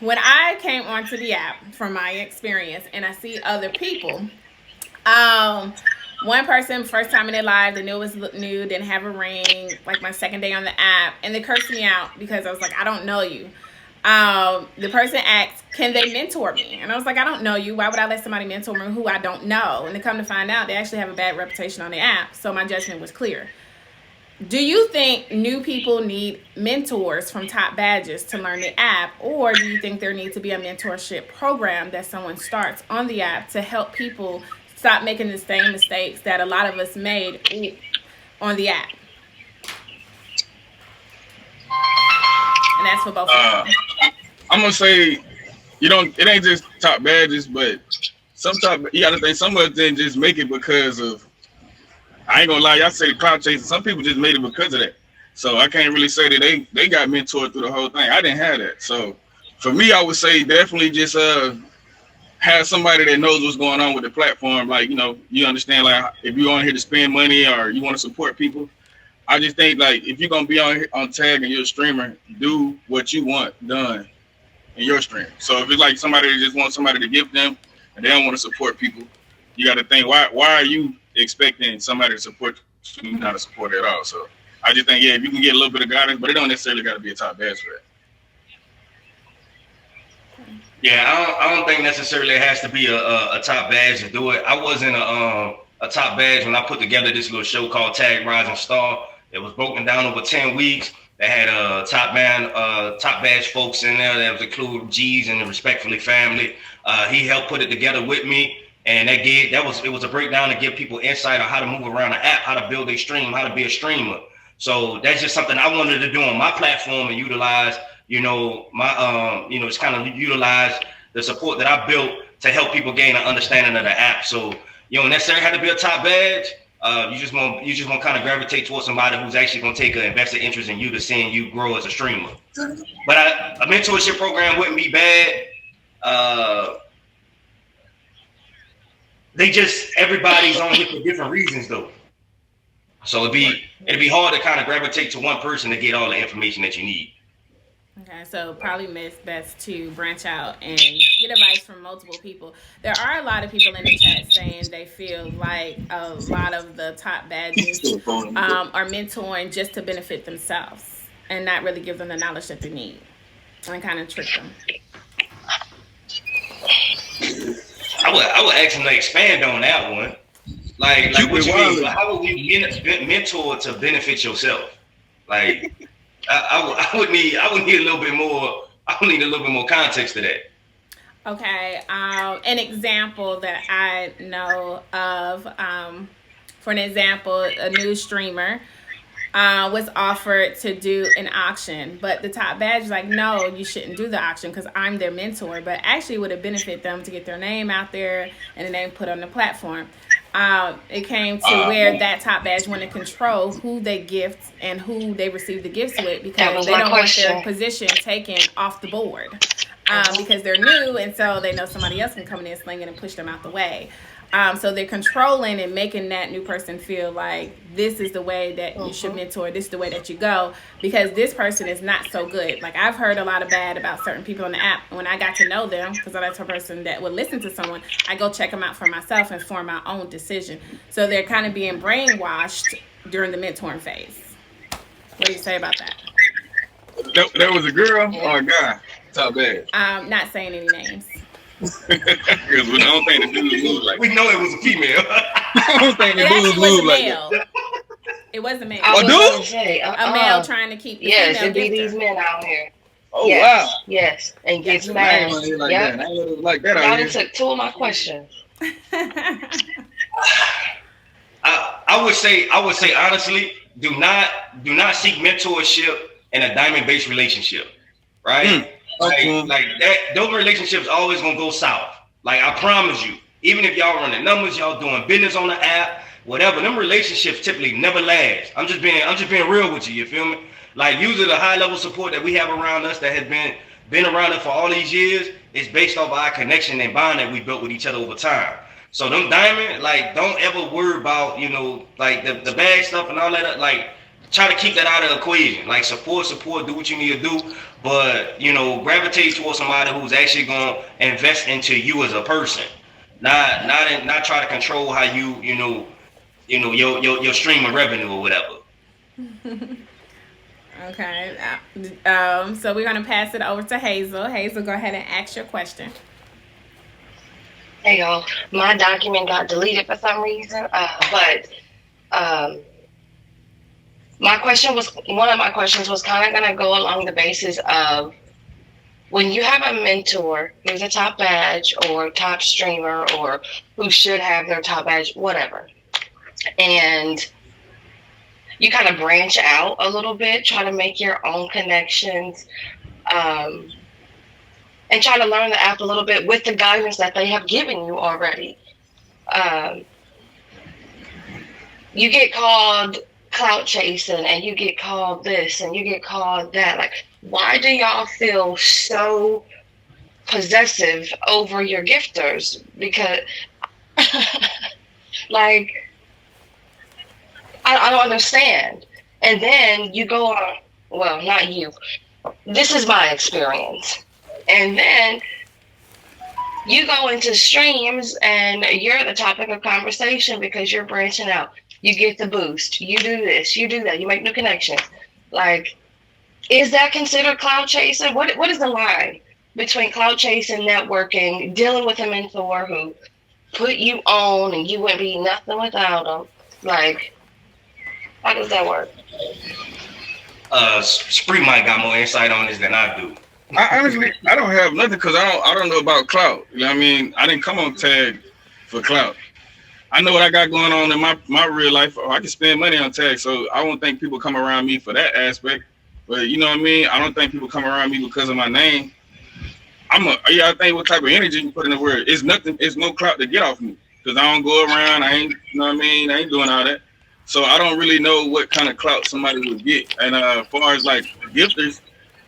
when I came onto the app from my experience, and I see other people, one person, first time in their life, they knew it was new, didn't have a ring, like my second day on the app, and they cursed me out because I was like, I don't know you. The person asked, can they mentor me? And I was like, I don't know you. Why would I let somebody mentor me who I don't know? And to come to find out, they actually have a bad reputation on the app. So my judgment was clear. Do you think new people need mentors from Top Badges to learn the app? Or do you think there needs to be a mentorship program that someone starts on the app to help people stop making the same mistakes that a lot of us made on the app? And that's for both of them. I'm gonna say it ain't just Top Badges, but you gotta think some of it didn't just make it because of, I ain't gonna lie, y'all say the cloud chasing. Some people just made it because of that. So I can't really say that they got mentored through the whole thing. I didn't have that. So for me, I would say definitely just have somebody that knows what's going on with the platform. Like, you understand, like if you're on here to spend money or you want to support people. I just think like if you're gonna be on tag and you're a streamer, do what you want done in your stream. So if it's like somebody that just wants somebody to give them and they don't want to support people, you got to think why are you expecting somebody to support you not to support at all? So I just think if you can get a little bit of guidance, but it don't necessarily got to be a top badge for that. Yeah, I don't think necessarily it has to be a top badge to do it. I wasn't a top badge when I put together this little show called Tag Rising Star. It was broken down over 10 weeks. They had top badge folks in there that was included G's and the Respectfully family. He helped put it together with me, and it was a breakdown to give people insight on how to move around the app, how to build a stream, how to be a streamer. So that's just something I wanted to do on my platform and utilize, my it's kind of utilize the support that I built to help people gain an understanding of the app. So you don't necessarily have to be a top badge. You just want to kind of gravitate towards somebody who's actually going to take an invested interest in you to seeing you grow as a streamer. But a mentorship program wouldn't be bad. Everybody's on here for different reasons though. So it'd be hard to kind of gravitate to one person to get all the information that you need. Okay, so probably best to branch out and get advice from multiple people. There are a lot of people in the chat saying they feel like a lot of the top badges are mentoring just to benefit themselves and not really give them the knowledge that they need and kind of trick them. I would ask him to expand on that one. Like what you mean? How would we mentor to benefit yourself? Like I would need a little bit more. I would need a little bit more context to that. Okay, an example that I know of, for an example, a new streamer was offered to do an auction, but the top badge was like, no, you shouldn't do the auction because I'm their mentor. But actually, it would have benefited them to get their name out there and the name put on the platform. It came to where that top badge wanted to control who they gift and who they receive the gifts with because they don't want their position taken off the board. Because they're new and so they know somebody else can come in and sling it and push them out the way. So they're controlling and making that new person feel like this is the way that you should mentor, this is the way that you go, because this person is not so good. Like I've heard a lot of bad about certain people on the app. When I got to know them, because I'm the type of person that would listen to someone, I go check them out for myself and form my own decision. So they're kind of being brainwashed during the mentoring phase. What do you say about that? That was a girl or a guy? Top bad. Not saying any names. Because I don't think the dudes move like we know it was a female. I don't think the dudes move like that. It was a male. A dude? A male trying to keep the yes, female it be gifter. these men out here. Oh yes, wow. Yes, and get Like smashed. that. Yep. I like that out Y'all here. took two of my questions. I would say honestly, do not seek mentorship in a diamond-based relationship, right? Like that, those relationships always gonna go south. Like I promise you, even if y'all running numbers, y'all doing business on the app, whatever, them relationships typically never last. I'm just being real with you. You feel me? Like usually the high level support that we have around us that has been around us for all these years is based off our connection and bond that we built with each other over time. So them diamond, like don't ever worry about like the bad stuff and all that. Like try to keep that out of the equation. Like support, do what you need to do. But gravitate towards somebody who's actually gonna invest into you as a person, not try to control how your stream of revenue or whatever. Okay. So we're gonna pass it over to Hazel. Hazel, go ahead and ask your question. Hey y'all, my document got deleted for some reason, but one of my questions was kind of going to go along the basis of when you have a mentor who's a top badge or top streamer or who should have their top badge, whatever, and you kind of branch out a little bit, try to make your own connections, and try to learn the app a little bit with the guidance that they have given you already. You get called clout chasing and you get called this and you get called that. Like, why do y'all feel so possessive over your gifters? Because like I don't understand. And then you go on, well, not you, this is my experience, and then you go into streams and you're the topic of conversation because you're branching out. You get the boost. You do this. You do that. You make new connections. Like, is that considered cloud chasing? What is the line between cloud chasing, networking, dealing with a mentor who put you on and you wouldn't be nothing without them? Like, how does that work? Spree might got more insight on this than I do. I honestly don't have nothing because I don't know about clout. You know what I mean? I didn't come on tag for clout. I know what I got going on in my real life. I can spend money on tags, so I don't think people come around me for that aspect. But you know what I mean? I don't think people come around me because of my name. I think what type of energy you put in the word. It's nothing. It's no clout to get off me because I don't go around. I ain't, you know what I mean? I ain't doing all that. So I don't really know what kind of clout somebody would get. And as far as like gifters,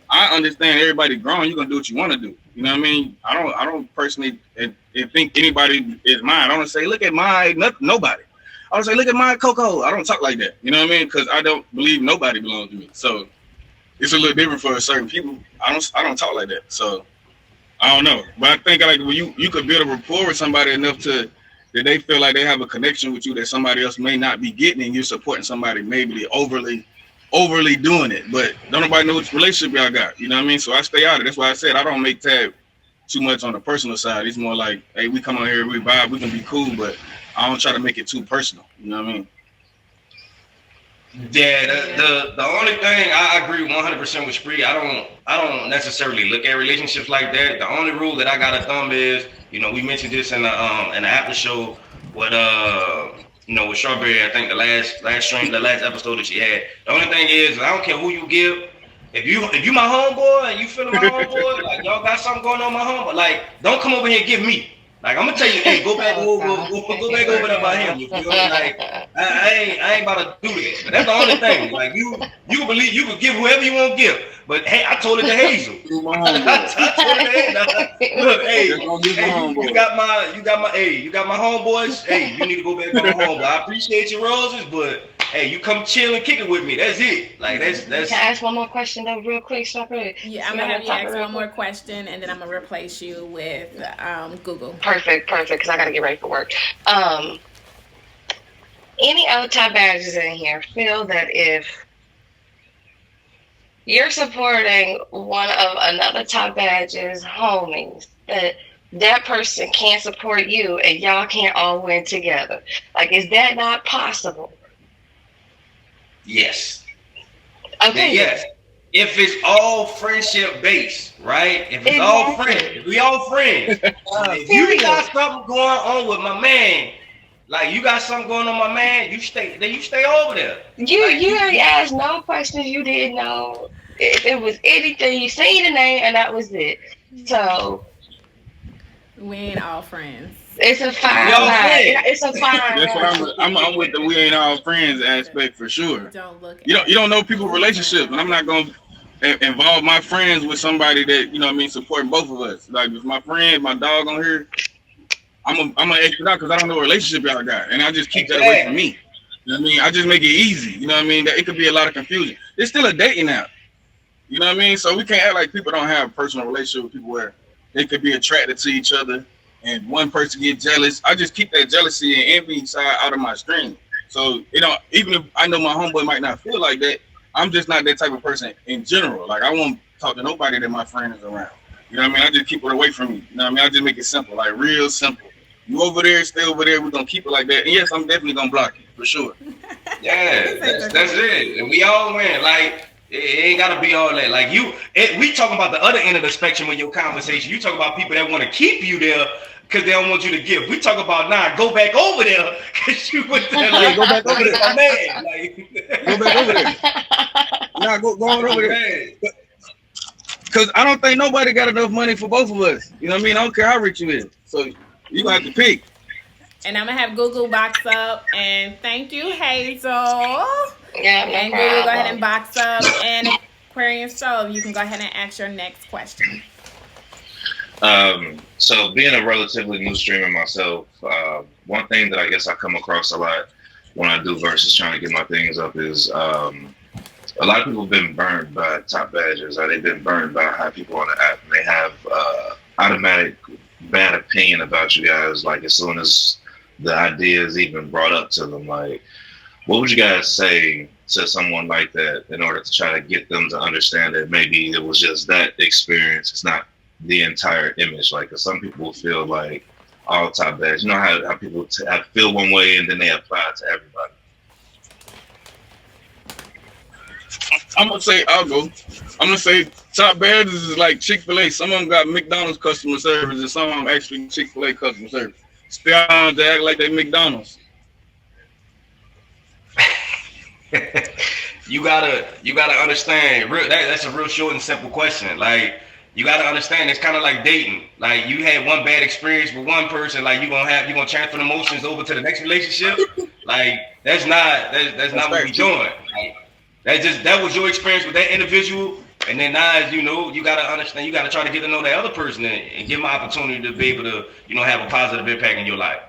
I understand everybody grown. You're gonna do what you want to do. You know what I mean? I don't personally think anybody is mine. I don't say look at nobody. I don't say look at my Coco. I don't talk like that. You know what I mean? Because I don't believe nobody belongs to me. So it's a little different for certain people. I don't talk like that. So I don't know. But I think like when you could build a rapport with somebody enough that they feel like they have a connection with you that somebody else may not be getting, and you're supporting somebody maybe overly doing it, but don't nobody know which relationship y'all got. You know what I mean? So I stay out of it. That's why I said I don't make tag too much on the personal side. It's more like, hey, we come on here, we vibe, we can be cool, but I don't try to make it too personal. You know what I mean? Yeah, the only thing I agree 100% with Spree. I don't necessarily look at relationships like that. The only rule that I got a thumb is, we mentioned this in the after show with with Strawberry. I think the last stream, the last episode that she had. The only thing is, I don't care who you give. If you my homeboy and you feeling my homeboy, like y'all got something going on my homeboy, like don't come over here and give me. Like I'm gonna tell you, hey, go back over there by him. You feel me? Like I ain't about to do this. But that's the only thing. Like you can believe you can give whoever you want to give. But hey, I told it to Hazel. I told it to Hazel. Look, hey, you got my homeboys. Hey, you need to go back to my homeboy. I appreciate your roses, but hey, you come chill and kick it with me. That's it. Like that's. Can I ask one more question though, real quick, Strawberry? Yeah, I'm gonna have you ask one more question, and then I'm gonna replace you with Google. Perfect, because I gotta get ready for work. Any other top badges in here feel that if you're supporting one of another top badges homies, that person can't support you and y'all can't all win together? Like, is that not possible? Yes. Okay. Yes. If it's all friendship based, right? If it's all friends, if we all friends. If you got something going on with my man, like you got something going on with my man, you stay over there. You already asked no questions you didn't know. If it was anything, you say the name and that was it. So we ain't all friends. It's a fine line. It's a fine. That's what I'm with the we ain't all friends aspect for sure. Don't look. You don't know people's relationships, and I'm not gonna involve my friends with somebody that supporting both of us. Like if my friend, my dog on here, I'm gonna exit out because I don't know what relationship y'all got, and I just keep that away from me. You know what I mean? I just make it easy. You know what I mean? That it could be a lot of confusion. It's still a dating app. You know what I mean? So we can't act like people don't have a personal relationship with people where they could be attracted to each other and one person get jealous. I just keep that jealousy and envy side out of my stream. So, even if I know my homeboy might not feel like that, I'm just not that type of person in general. Like, I won't talk to nobody that my friend is around. You know what I mean? I just keep it away from me. You know what I mean? I just make it simple, like real simple. You over there, stay over there. We're going to keep it like that. And yes, I'm definitely going to block you, for sure. Yeah, that's it. And we all win. Like, it ain't gotta be all that. Like we talking about the other end of the spectrum in your conversation. You talk about people that want to keep you there because they don't want you to give. We talk about go back over there because you went there. Like, go back over there, my man. Like, go back over there. Nah, go on over there. Because I don't think nobody got enough money for both of us. You know what I mean? I don't care how rich you is. So you gonna have to pick. And I'm gonna have Google box up, and thank you, Hazel. Yeah, no and Google, go ahead and box up, and Aquarian Stove, you can go ahead and ask your next question. So being a relatively new streamer myself, one thing that I guess I come across a lot when I do versus trying to get my things up is a lot of people have been burned by top badges, or they've been burned by high people on the app, and they have automatic bad opinion about you guys. Like as soon as the idea is even brought up to them, like what would you guys say to someone like that in order to try to get them to understand that maybe it was just that experience, it's not the entire image? Like, cause some people feel like all top badges, you know how people feel one way and then they apply it to everybody. I'm gonna say top badges is like Chick-fil-A. Some of them got McDonald's customer service, and some of them actually Chick-fil-A customer service. Stay on to act like they McDonald's. You gotta understand. That's a real short and simple question. Like you gotta understand, it's kind of like dating. Like you had one bad experience with one person, like you gonna transfer the emotions over to the next relationship. Like that's not what we doing. Like, that was your experience with that individual, and then now you gotta understand. You gotta try to get to know that other person and give them an opportunity to be able to have a positive impact in your life.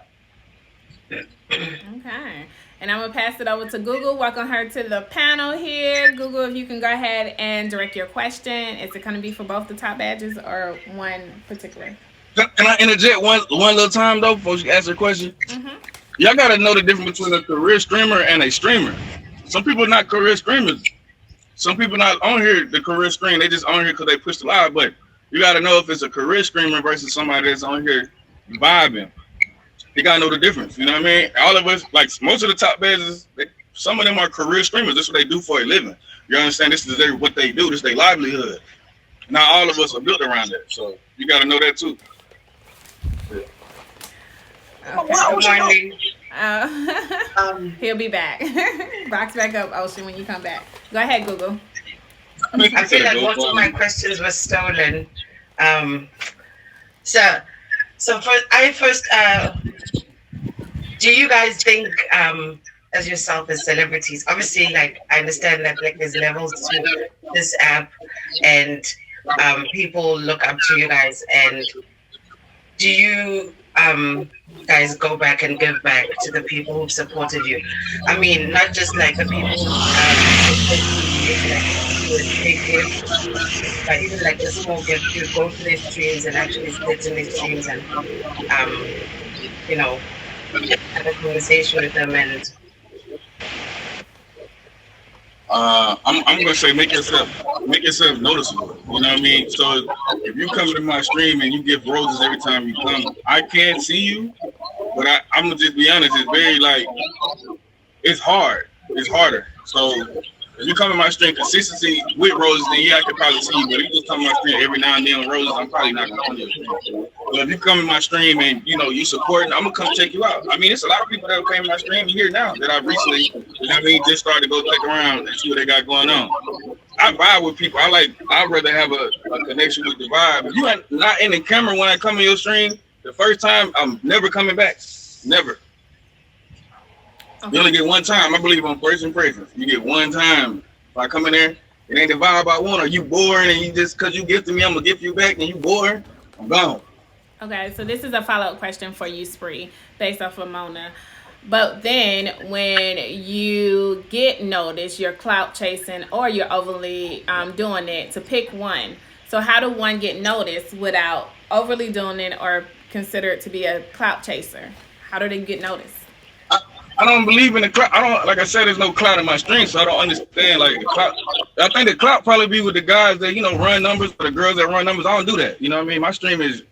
Okay. And I'm going to pass it over to Google. Welcome her to the panel here. Google, if you can go ahead and direct your question. Is it going to be for both the top badges or one particular? Can I interject one little time, though, before you ask her question? Mm-hmm. Y'all got to know the difference between a career streamer and a streamer. Some people are not career streamers. Some people not on here, the career stream. They just on here because they push the live button. You got to know if it's a career streamer versus somebody that's on here vibing. You got to know the difference. You know what I mean? All of us, like most of the top badges, some of them are career streamers. This is what they do for a living. You understand? This is what they do. This is their livelihood. Not all of us are built around that. So you got to know that too. Okay. Good morning. He'll be back. Box back up, Ocean, when you come back. Go ahead, Google. I feel like most of my questions were stolen. So first, do you guys think, as yourself as celebrities, obviously, like I understand that like there's levels to this app, and people look up to you guys, and do you guys go back and give back to the people who've supported you? I mean, not just like the people big gift, but even like the small gift, you go to their streams and actually sit in their streams and you know, have a conversation with them. And I'm gonna say make yourself noticeable. You know what I mean? So if you come to my stream and you give roses every time you come, I can't see you, but I'm gonna just be honest. It's very like it's hard. It's harder. So if you come to my stream consistency with roses, then yeah, I could probably see you. But if you just come to my stream every now and then with roses, I'm probably not gonna come to your stream. But if you come to my stream and you supporting, I'm gonna come check you out. I mean, it's a lot of people that came to my stream here now that I've recently, just started to go check around and see what they got going on. I vibe with people. I'd rather have a connection with the vibe. If you're not in the camera when I come to your stream, the first time I'm never coming back. Never. Okay. You only get one time. I believe on first impressions. You get one time. If I come in there, it ain't the vibe I want, or you boring and you just because you gifted me, I'm gonna gift you back and you boring, I'm gone. Okay, so this is a follow-up question for you, Spree, based off of Mona. But then when you get noticed, you're clout chasing or you're overly doing it, to pick one. So how do one get noticed without overly doing it or consider it to be a clout chaser? How do they get noticed? I don't believe in the clout. Like I said, there's no clout in my stream, so I don't understand like the clout. I think the clout probably be with the guys that, run numbers, or the girls that run numbers. I don't do that. You know what I mean? My stream is,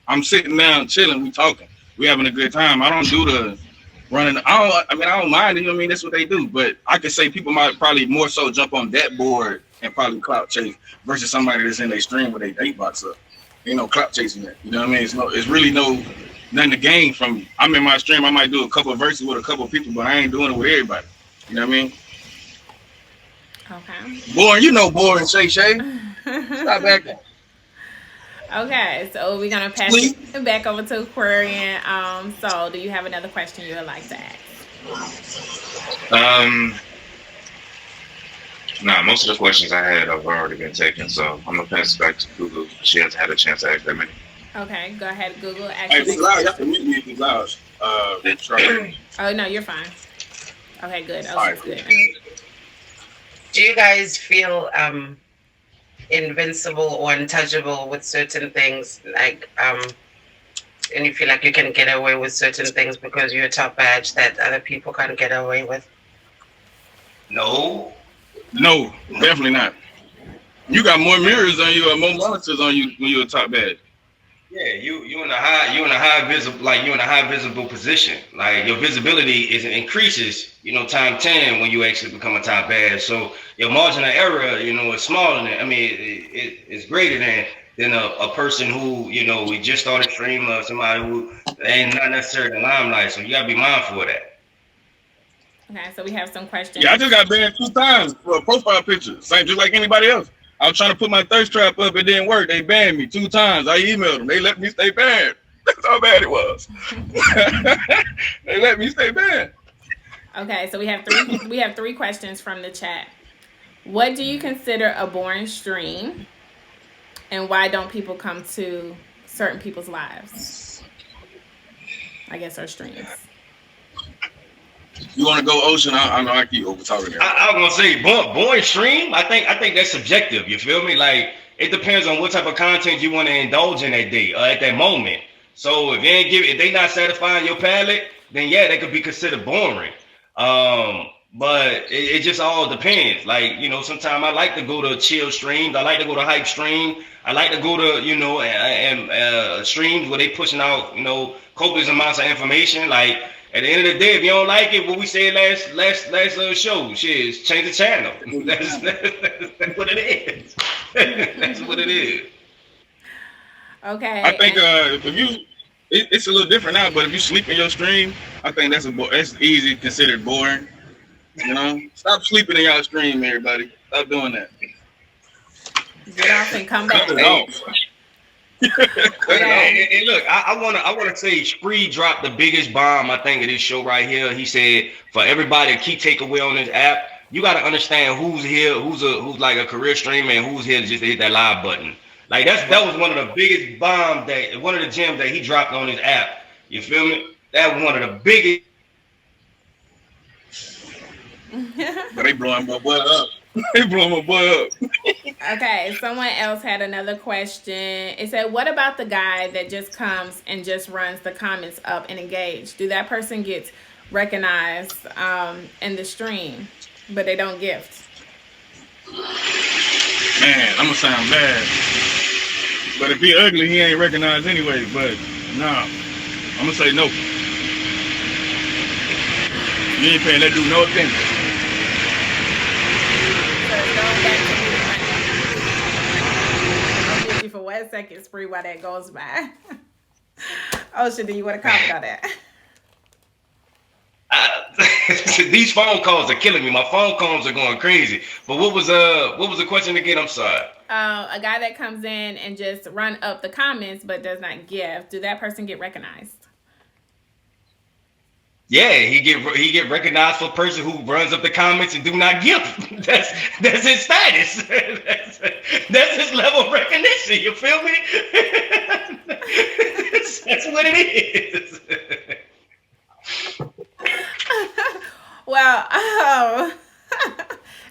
I'm sitting down, chilling, we talking. We having a good time. I don't do the running. I don't mind it. You know what I mean? That's what they do. But I could say people might probably more so jump on that board and probably clout chase versus somebody that's in their stream with their date box up. Ain't no clout chasing that. You know what I mean? It's really nothing to gain from. I'm in my stream. I might do a couple of verses with a couple of people, but I ain't doing it with everybody. You know what I mean? Okay. Boring, Shay. Stop acting. Okay, so we're gonna pass it back over to Aquarian. So do you have another question you would like to ask? Nah, most of the questions I had have already been taken, so I'm gonna pass it back to Google. She hasn't had a chance to ask that many. Okay, go ahead, Google. Hey, it's loud. You have to meet me if it's loud. Oh no, you're fine. Okay, good. Oh, right. Good. do you guys feel invincible or untouchable with certain things, like and you feel like you can get away with certain things because you're a top badge that other people can't get away with? No, definitely not. You got more mirrors on you or more monitors on you when you're a top badge. Yeah, you're in a high visible position. Like your visibility increases, time 10 when you actually become a top badge. So your margin of error, is smaller than it's greater than a person who, we just started streaming, or somebody who ain't not necessarily the limelight. So you gotta be mindful of that. Okay, so we have some questions. Yeah, I just got banned 2 times for a profile picture. Same just like anybody else. I was trying to put my thirst trap up, it didn't work. They banned me 2 times. I emailed them. They let me stay banned. That's how bad it was. They let me stay banned. Okay, so we have three questions from the chat. What do you consider a boring stream, and why don't people come to certain people's lives? I guess our streams. You want to go, Ocean? I know I keep over talking. I was gonna say boring stream. I think that's subjective. You feel me? Like it depends on what type of content you want to indulge in that day or at that moment. So if they not satisfying your palate, then yeah, they could be considered boring. But it just all depends. Like, sometimes I like to go to chill streams. I like to go to hype stream. I like to go to, streams where they pushing out, copious amounts of information. Like, at the end of the day, if you don't like it, what we said last show, shit, change the channel. That's what it is. That's what it is. Okay. I think if you, it's a little different now. But if you sleep in your stream, I think that's easy considered boring. Stop sleeping in your stream, everybody. Stop doing that. Get off and come back. Cut it off. And look, I wanna say Spree dropped the biggest bomb I think of this show right here. He said for everybody to keep takeaway on this app, you gotta understand who's here, who's like a career streamer and who's here just to hit that live button. Like that was one of the biggest bombs one of the gems that he dropped on his app. You feel me? That was one of the biggest. But they blowing my butt up. They blowing my butt up. Okay, someone else had another question. It said, what about the guy that just comes and just runs the comments up and engage? Do that person get recognized in the stream, but they don't gift? Man, I'm gonna sound bad. But if he ugly, he ain't recognized anyway. But nah, I'm gonna say no. You ain't paying that dude no attention. I'll get you for 1 second, Spree, while that goes by. Ocean, do you want to comment on that? These phone calls are killing me. My phone calls are going crazy. But what was the question again? I'm sorry. A guy that comes in and just run up the comments but does not give. Do that person get recognized? Yeah, he get recognized for a person who runs up the comments and do not give. That's his status. That's his level of recognition. You feel me? That's what it is. Well,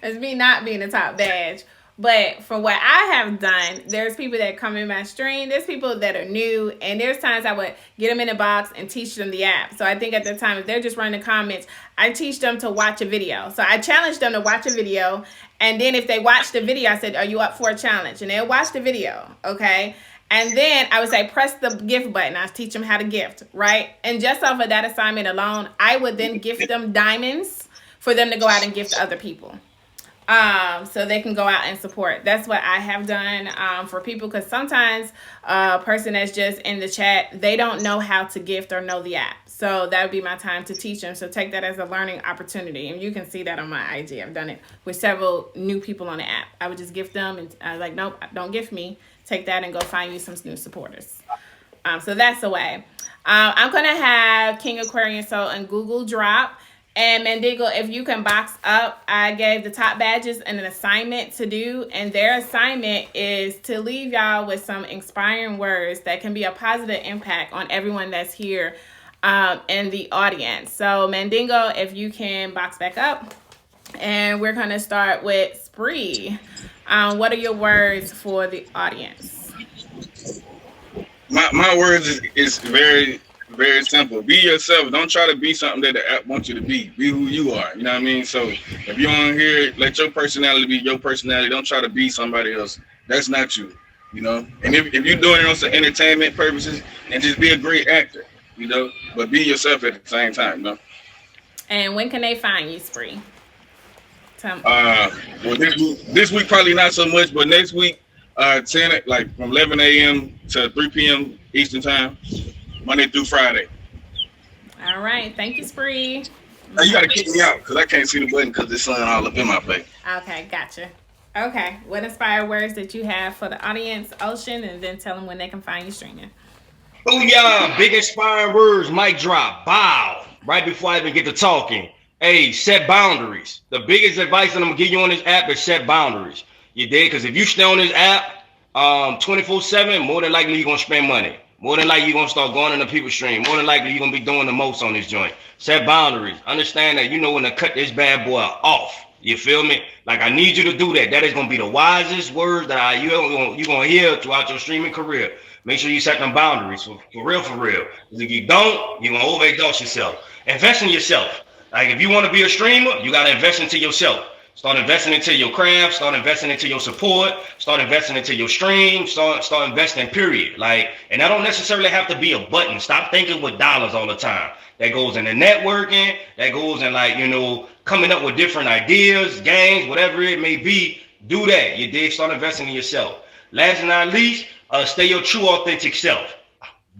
it's me not being a top badge. But for what I have done, there's people that come in my stream. There's people that are new. And there's times I would get them in a box and teach them the app. So I think at the time, if they're just running the comments, I teach them to watch a video. So I challenge them to watch a video. And then if they watch the video, I said, are you up for a challenge? And they'll watch the video. Okay. And then I would say, press the gift button. I teach them how to gift, right? And just off of that assignment alone, I would then gift them diamonds for them to go out and gift to other people. So they can go out and support. That's what I have done for people, because sometimes a person that's just in the chat, they don't know how to gift or know the app. So that would be my time to teach them. So take that as a learning opportunity. And you can see that on my IG. I've done it with several new people on the app. I would just gift them and I was like, nope, don't gift me. Take that and go find you some new supporters. So that's the way. I'm going to have King Aquarian Soul and Google Drop. And Mandingo, if you can box up, I gave the top badges an assignment to do. And their assignment is to leave y'all with some inspiring words that can be a positive impact on everyone that's here in the audience. So Mandingo, if you can box back up. And we're going to start with Spree. What are your words for the audience? My words is very, very simple. Be yourself. Don't try to be something that the app wants you to be. Be who you are. You know what I mean? So if you're on here, let your personality be your personality. Don't try to be somebody else. That's not you. You know? And if you're doing it on some entertainment purposes, then just be a great actor. You know? But be yourself at the same time. You know? And when can they find you, Spree? Well, this week probably not so much, but next week, 10 like from 11 a.m. to 3 p.m. Eastern time, Monday through Friday. All right, thank you, Spree. Now you gotta kick me out because I can't see the button because it's sun all up in my face. Okay, gotcha. Okay, what inspired words that you have for the audience, Ocean, and then tell them when they can find you streaming. Oh yeah, big inspiring words, mic drop, bow. Right before I even get to talking. Hey, set boundaries. The biggest advice that I'm gonna give you on this app is set boundaries. You did? Because if you stay on this app 24/7, more than likely you're gonna spend money. More than likely you're gonna start going in the people stream. More than likely you're gonna be doing the most on this joint. Set boundaries. Understand that you know when to cut this bad boy off. You feel me? Like I need you to do that. That is gonna be the wisest words that you're gonna hear throughout your streaming career. Make sure you set them boundaries for real, for real. If you don't, you're gonna overexhaust yourself. Invest in yourself. Like if you want to be a streamer, you got to invest into yourself. Start investing into your craft. Start investing into your support. Start investing into your stream. Start investing. Period. Like, and that don't necessarily have to be a button. Stop thinking with dollars all the time. That goes into networking. That goes in like coming up with different ideas, games, whatever it may be. Do that. You dig? Start investing in yourself. Last but not least, stay your true, authentic self.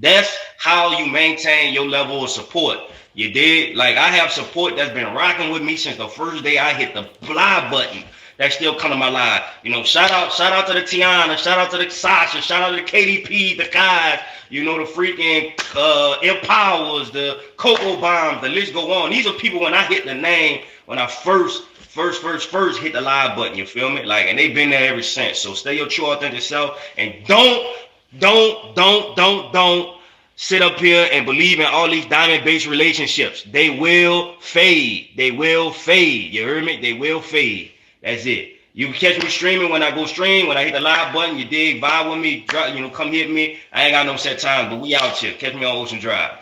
That's how you maintain your level of support. You did. Like I have support that's been rocking with me since the first day I hit the fly button. That's still coming to my life. Shout out to the Tiana, shout out to the Sasha, shout out to the KDP, the Kais, the freaking Empowers, the Cocoa Bombs, the list go on. These are people when I hit the name, when I first hit the live button, you feel me? Like, and they've been there ever since. So stay your true authentic self and don't sit up here and believe in all these diamond-based relationships. They will fade. They will fade. You heard me? They will fade. That's it. You can catch me streaming when I go stream. When I hit the live button, you dig, vibe with me, come hit me. I ain't got no set time, but we out here. Catch me on Ocean Drive.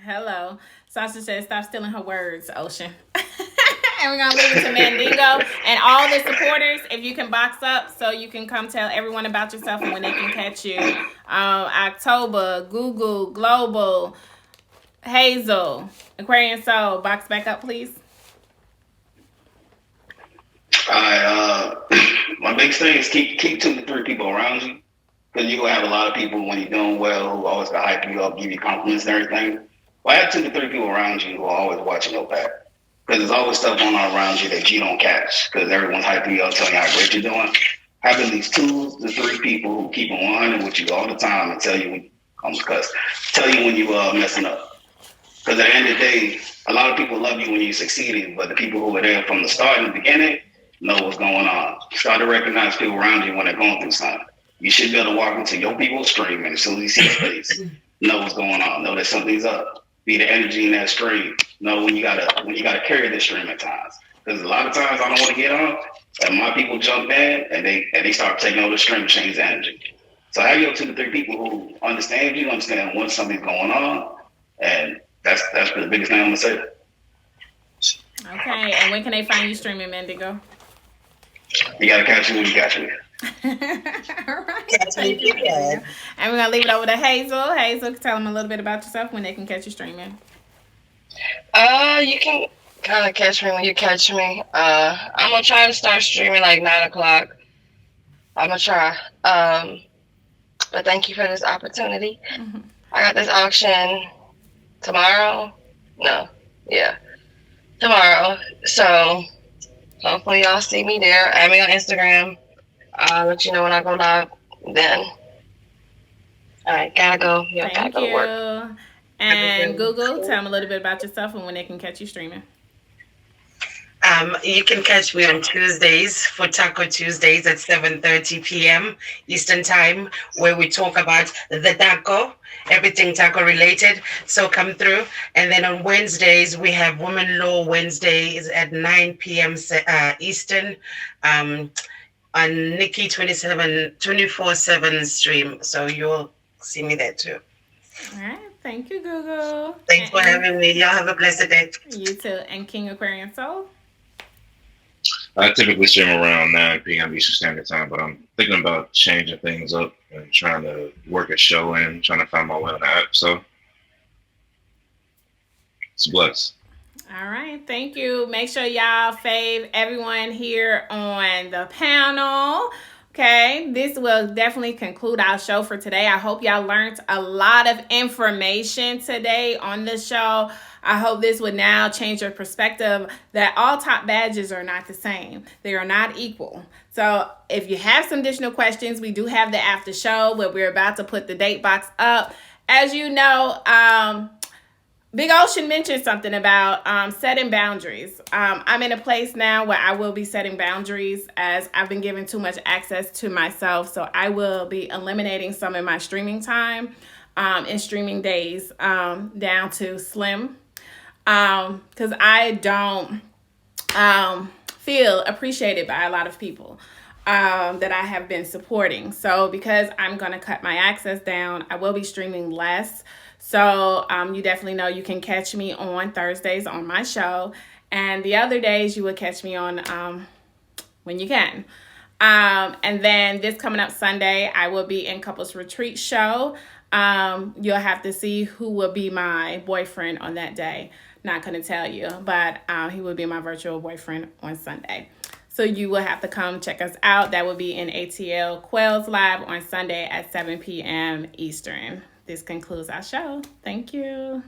Hello. Sasha says, stop stealing her words, Ocean. And we're going to leave it to Mandingo and all the supporters. If you can box up so you can come tell everyone about yourself and when they can catch you. October, Google, Global, Hazel, Aquarian Soul. Box back up, please. My biggest thing is keep 2 to 3 people around you. Because you're going to have a lot of people when you're doing well who always going to hype you up, give you compliments and everything. Well, have 2 to 3 people around you who are always watching your back. Because there's always stuff going on around you that you don't catch. Because everyone's hyping you up, telling you how great you're doing. Have at least 2 to 3 people who keep it 100 with you all the time and tell you when you're messing up. Because at the end of the day, a lot of people love you when you're succeeding, but the people who were there from the start and the beginning know what's going on. Start to recognize people around you when they're going through something. You should be able to walk into your people's stream and as soon as you see your face, know what's going on. Know that something's up. Be the energy in that stream. Know when you gotta carry the stream at times. Because a lot of times I don't want to get on, and my people jump in and they start taking over the stream and change the energy. So have your 2 to 3 people who understand you, understand when something's going on, and that's the biggest thing I'm gonna say. Okay, and when can they find you streaming, Mendigo? You gotta catch me when you catch me. All right. Thank you. And we're gonna leave it over to Hazel. Hazel, tell them a little bit about yourself when they can catch you streaming. You can kind of catch me when you catch me. I'm gonna try to start streaming like 9 o'clock. I'm gonna try. But thank you for this opportunity. Mm-hmm. I got this auction tomorrow. Tomorrow. So hopefully y'all see me there. Add me on Instagram. I'll let you know when I go live then. All right, gotta go. Thank gotta go you. to work. And Google, tell them a little bit about yourself and when they can catch you streaming. You can catch me on Tuesdays for Taco Tuesdays at 7:30 p.m. Eastern Time, where we talk about the taco, everything taco related. So come through. And then on Wednesdays, we have Women Law Wednesdays at 9 p.m. Eastern on Nikki 24/7 stream. So you'll see me there too. All right. Thank you, Google. Thanks for having me. Y'all have a blessed day. You too. And King Aquarian Soul? I typically stream around 9 p.m. Eastern Standard Time, but I'm thinking about changing things up and trying to work a show in, trying to find my way on the app. So it's blessed. All right. Thank you. Make sure y'all fave everyone here on the panel. Okay, this will definitely conclude our show for today. I hope y'all learned a lot of information today on the show. I hope this would now change your perspective that all top badges are not the same. They are not equal. So if you have some additional questions, we do have the after show where we're about to put the date box up. As you know, Big Ocean mentioned something about setting boundaries. I'm in a place now where I will be setting boundaries as I've been given too much access to myself. So I will be eliminating some of my streaming time and streaming days down to slim. Because I don't feel appreciated by a lot of people that I have been supporting. So because I'm going to cut my access down, I will be streaming less. So you definitely know you can catch me on Thursdays on my show. And the other days you will catch me on when you can. And then this coming up Sunday, I will be in Couples Retreat Show. You'll have to see who will be my boyfriend on that day. Not going to tell you, but he will be my virtual boyfriend on Sunday. So you will have to come check us out. That will be in ATL Quails Live on Sunday at 7 p.m. Eastern. This concludes our show. Thank you.